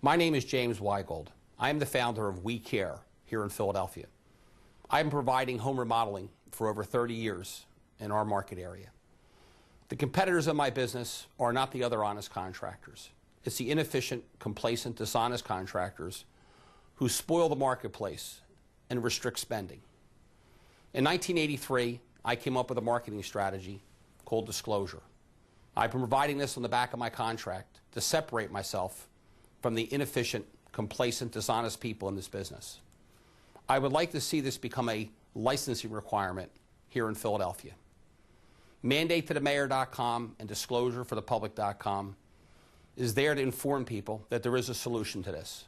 My name is James Weigold. I am the founder of We Care here in Philadelphia. I've been providing home remodeling for over 30 years in our market area. The competitors of my business are not the other honest contractors. It's the inefficient, complacent, dishonest contractors who spoil the marketplace and restrict spending. In 1983, I came up with a marketing strategy called disclosure. I've been providing this on the back of my contract to separate myself from the inefficient, complacent, dishonest people in this business. I would like to see this become a licensing requirement here in Philadelphia. Mandate to the mayor.com and disclosure for the public.com is there to inform people that there is a solution to this.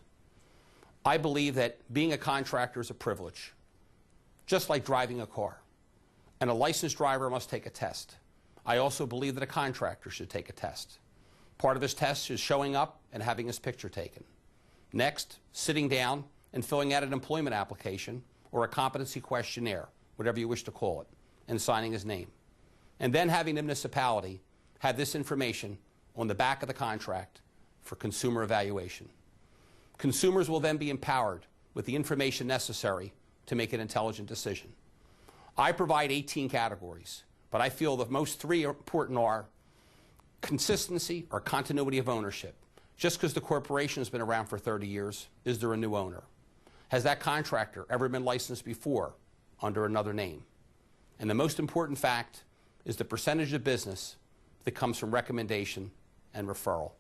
I believe that being a contractor is a privilege, just like driving a car. And a licensed driver must take a test. I also believe that a contractor should take a test. Part of his test is showing up and having his picture taken. Next, sitting down and filling out an employment application or a competency questionnaire, whatever you wish to call it, and signing his name. And then having the municipality have this information on the back of the contract for consumer evaluation. Consumers will then be empowered with the information necessary to make an intelligent decision. I provide 18 categories, but I feel the most three important are consistency or continuity of ownership. Just because the corporation has been around for 30 years, is there a new owner? Has that contractor ever been licensed before under another name? And the most important fact is the percentage of business that comes from recommendation and referral.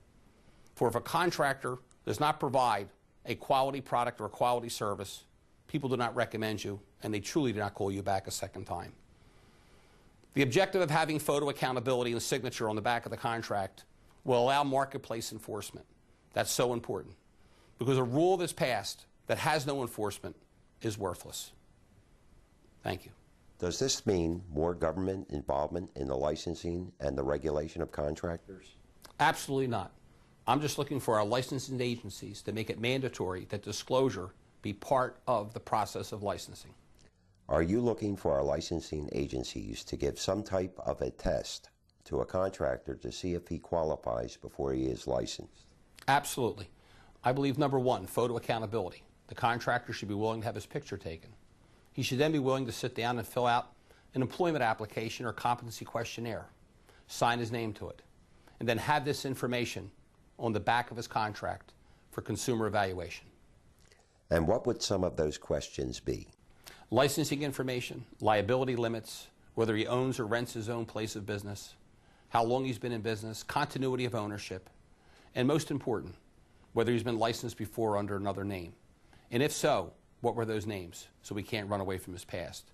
For if a contractor does not provide a quality product or a quality service, people do not recommend you, and they truly do not call you back a second time. The objective of having photo accountability and signature on the back of the contract will allow marketplace enforcement. That's so important, because a rule that's passed that has no enforcement is worthless. Thank you. Does this mean more government involvement in the licensing and the regulation of contractors? Absolutely not. I'm just looking for our licensing agencies to make it mandatory that disclosure be part of the process of licensing. Are you looking for our licensing agencies to give some type of a test to a contractor to see if he qualifies before he is licensed? Absolutely. I believe, number one, photo accountability. The contractor should be willing to have his picture taken. He should then be willing to sit down and fill out an employment application or competency questionnaire, sign his name to it, and then have this information on the back of his contract for consumer evaluation. And what would some of those questions be? Licensing information, liability limits, whether he owns or rents his own place of business, how long he's been in business, continuity of ownership, and most important, whether he's been licensed before under another name. And if so, what were those names, so we can't run away from his past?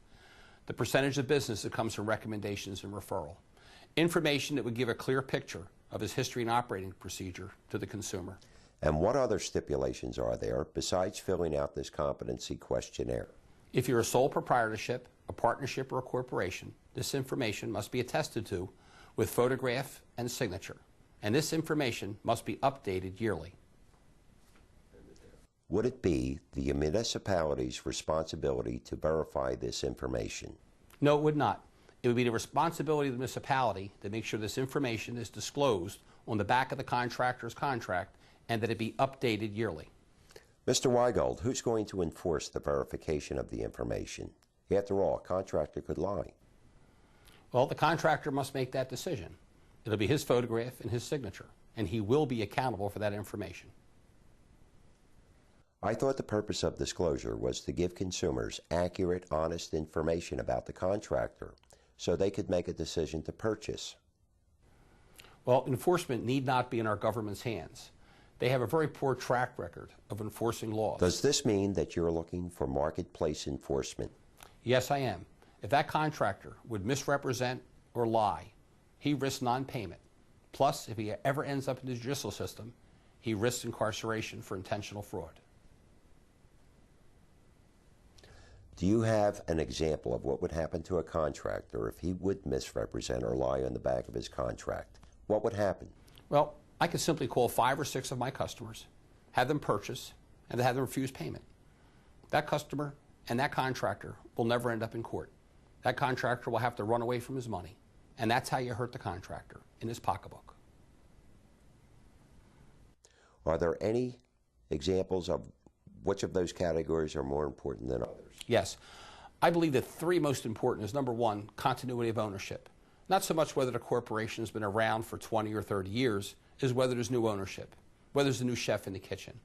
The percentage of business that comes from recommendations and referral. Information that would give a clear picture of his history and operating procedure to the consumer. And what other stipulations are there besides filling out this competency questionnaire? If you're a sole proprietorship, a partnership, or a corporation, this information must be attested to with photograph and signature. And this information must be updated yearly. Would it be the municipality's responsibility to verify this information? No, it would not. It would be the responsibility of the municipality to make sure this information is disclosed on the back of the contractor's contract and that it be updated yearly. Mr. Weigold, who's going to enforce the verification of the information? After all, a contractor could lie. Well, the contractor must make that decision. It'll be his photograph and his signature, and he will be accountable for that information. I thought the purpose of disclosure was to give consumers accurate, honest information about the contractor so they could make a decision to purchase. Well, enforcement need not be in our government's hands. They have a very poor track record of enforcing laws. Does this mean that you're looking for marketplace enforcement? Yes, I am. If that contractor would misrepresent or lie, he risks non-payment. Plus, if he ever ends up in the judicial system, he risks incarceration for intentional fraud. Do you have an example of what would happen to a contractor if he would misrepresent or lie on the back of his contract? What would happen? Well, I could simply call 5 or 6 of my customers, have them purchase, and have them refuse payment. That customer and that contractor will never end up in court. That contractor will have to run away from his money. And that's how you hurt the contractor, in his pocketbook. Are there any examples of which of those categories are more important than others? Yes. I believe the three most important is, number one, continuity of ownership. Not so much whether the corporation has been around for 20 or 30 years, is whether there's new ownership, whether there's a new chef in the kitchen.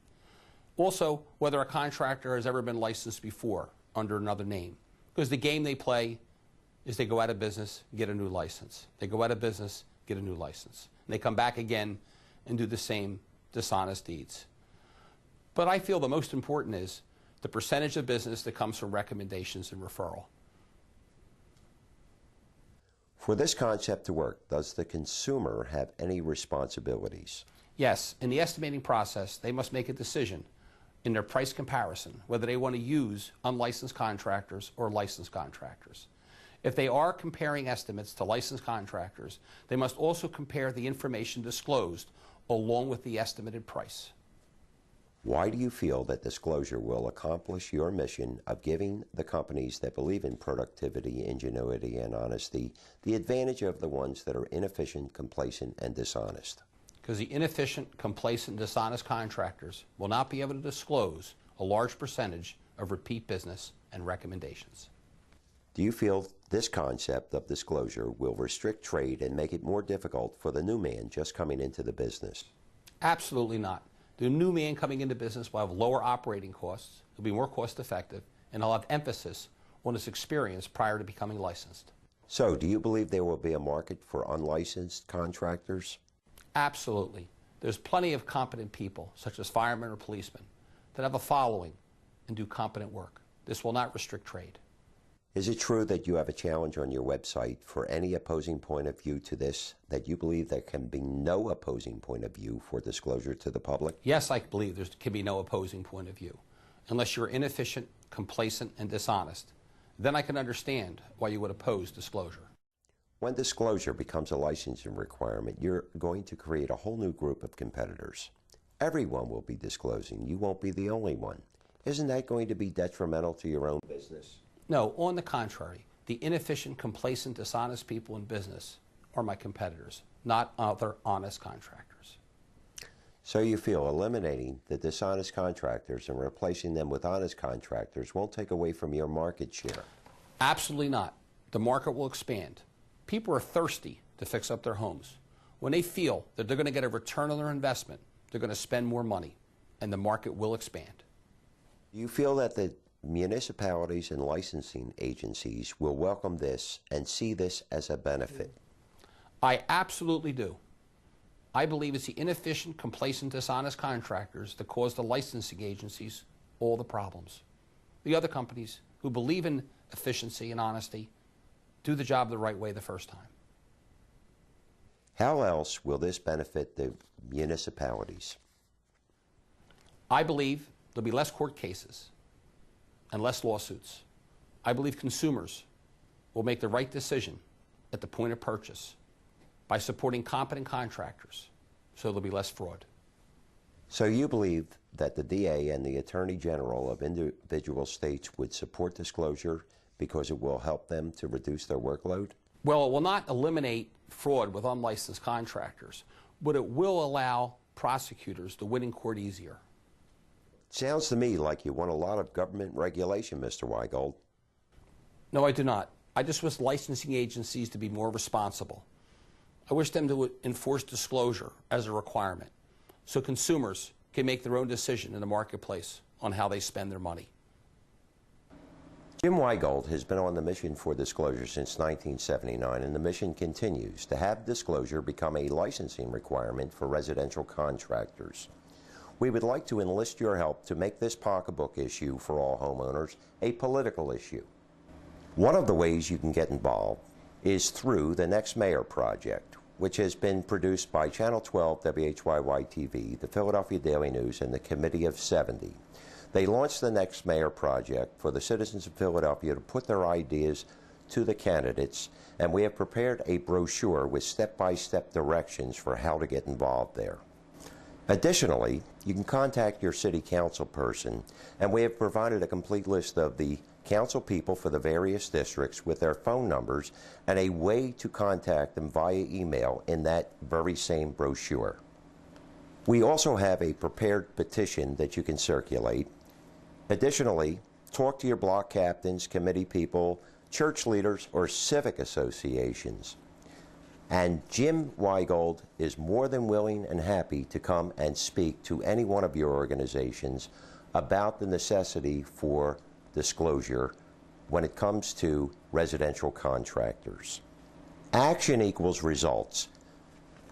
Also, whether a contractor has ever been licensed before under another name. Because the game they play is they go out of business, get a new license. They go out of business, get a new license. And they come back again and do the same dishonest deeds. But I feel the most important is the percentage of business that comes from recommendations and referral. For this concept to work, does the consumer have any responsibilities? Yes, in the estimating process, they must make a decision in their price comparison whether they want to use unlicensed contractors or licensed contractors. If they are comparing estimates to licensed contractors, they must also compare the information disclosed along with the estimated price. Why do you feel that disclosure will accomplish your mission of giving the companies that believe in productivity, ingenuity, and honesty the advantage of the ones that are inefficient, complacent, and dishonest? Because the inefficient, complacent, dishonest contractors will not be able to disclose a large percentage of repeat business and recommendations. Do you feel this concept of disclosure will restrict trade and make it more difficult for the new man just coming into the business? Absolutely not. The new man coming into business will have lower operating costs, will be more cost effective, and he'll have emphasis on his experience prior to becoming licensed. So, do you believe there will be a market for unlicensed contractors? Absolutely. There's plenty of competent people, such as firemen or policemen, that have a following and do competent work. This will not restrict trade. Is it true that you have a challenge on your website for any opposing point of view to this, that you believe there can be no opposing point of view for disclosure to the public? Yes, I believe there can be no opposing point of view. Unless you're inefficient, complacent, and dishonest, then I can understand why you would oppose disclosure. When disclosure becomes a licensing requirement, you're going to create a whole new group of competitors. Everyone will be disclosing. You won't be the only one. Isn't that going to be detrimental to your own business? No, on the contrary, the inefficient, complacent, dishonest people in business are my competitors, not other honest contractors. So you feel eliminating the dishonest contractors and replacing them with honest contractors won't take away from your market share? Absolutely not. The market will expand. People are thirsty to fix up their homes. When they feel that they're going to get a return on their investment, they're going to spend more money, and the market will expand. Do you feel that the municipalities and licensing agencies will welcome this and see this as a benefit? I absolutely do. I believe it's the inefficient, complacent, dishonest contractors that cause the licensing agencies all the problems. The other companies who believe in efficiency and honesty do the job the right way the first time. How else will this benefit the municipalities? I believe there'll be less court cases and less lawsuits. I believe consumers will make the right decision at the point of purchase by supporting competent contractors, so there'll be less fraud. So you believe that the DA and the Attorney General of individual states would support disclosure because it will help them to reduce their workload? Well, it will not eliminate fraud with unlicensed contractors, but it will allow prosecutors to win in court easier. Sounds to me like you want a lot of government regulation, Mr. Weigold. No, I do not. I just wish licensing agencies to be more responsible. I wish them to enforce disclosure as a requirement so consumers can make their own decision in the marketplace on how they spend their money. Jim Weigold has been on the mission for disclosure since 1979, and the mission continues to have disclosure become a licensing requirement for residential contractors. We would like to enlist your help to make this pocketbook issue for all homeowners a political issue. One of the ways you can get involved is through the Next Mayor Project, which has been produced by Channel 12 WHYY-TV, the Philadelphia Daily News, and the Committee of 70. They launched the Next Mayor Project for the citizens of Philadelphia to put their ideas to the candidates, and we have prepared a brochure with step-by-step directions for how to get involved there. Additionally, you can contact your city council person, and we have provided a complete list of the council people for the various districts with their phone numbers and a way to contact them via email in that very same brochure. We also have a prepared petition that you can circulate. Additionally, talk to your block captains, committee people, church leaders, or civic associations. And Jim Weigold is more than willing and happy to come and speak to any one of your organizations about the necessity for disclosure when it comes to residential contractors. Action equals results.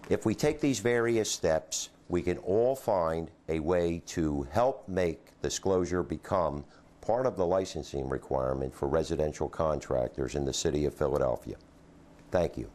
If we take these various steps, we can all find a way to help make disclosure become part of the licensing requirement for residential contractors in the city of Philadelphia. Thank you.